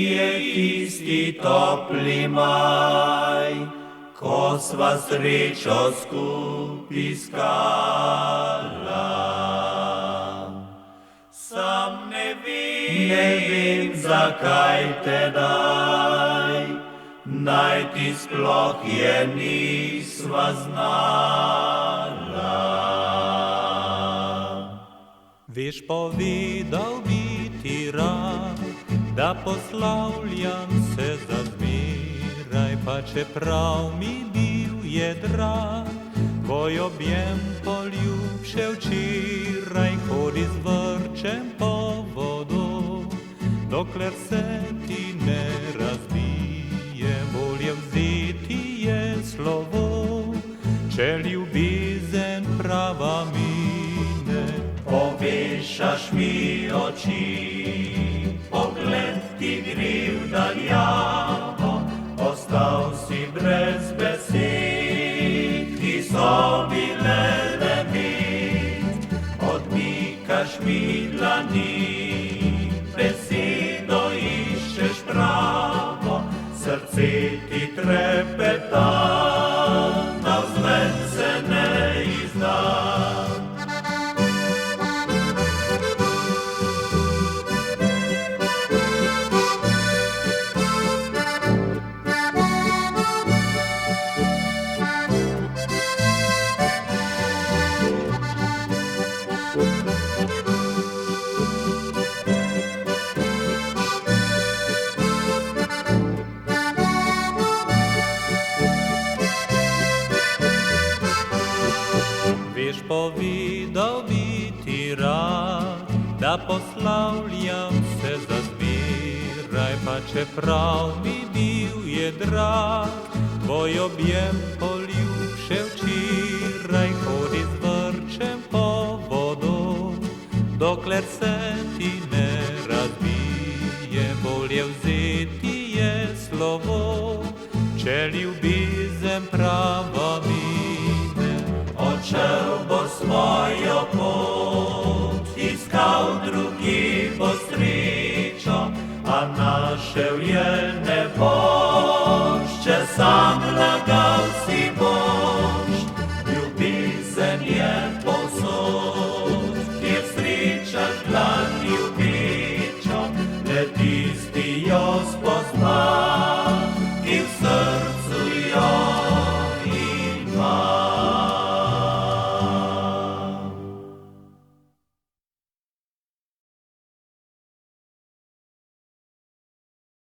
je tisti topli maj, ko sva srečo skupaj iskala. Sam ne vem, zakaj tedaj, najti sploh je nisva znala. Veš, povedal bi ti rad, da poslavljam se za zmeraj, pa čeprav mi bil je drag, tvoj objem poljubše včeraj, hodi z vrčem po vodo, dokler se ti ne razbije, bolje vzeti je slovo, če ljubezen prava mine. Povešaš mi oči, pogled ti gre v daljavo, ostal si brez besed, ki so bile le med. Odmikaš mi dlani, besedo iščeš pravo, srce ti trepeta, navzven se ne izda. Veš, povedal bi ti rad, da poslavljam se za zmeraj, pa čeprav mi bil je drag, tvoj objem poljubše včeraj, hodi z vrčem po vodo, dokler se ti ne razbije, bolje vzeti je slovo, če ljubezen prava mine. Odšel bo svojo pot.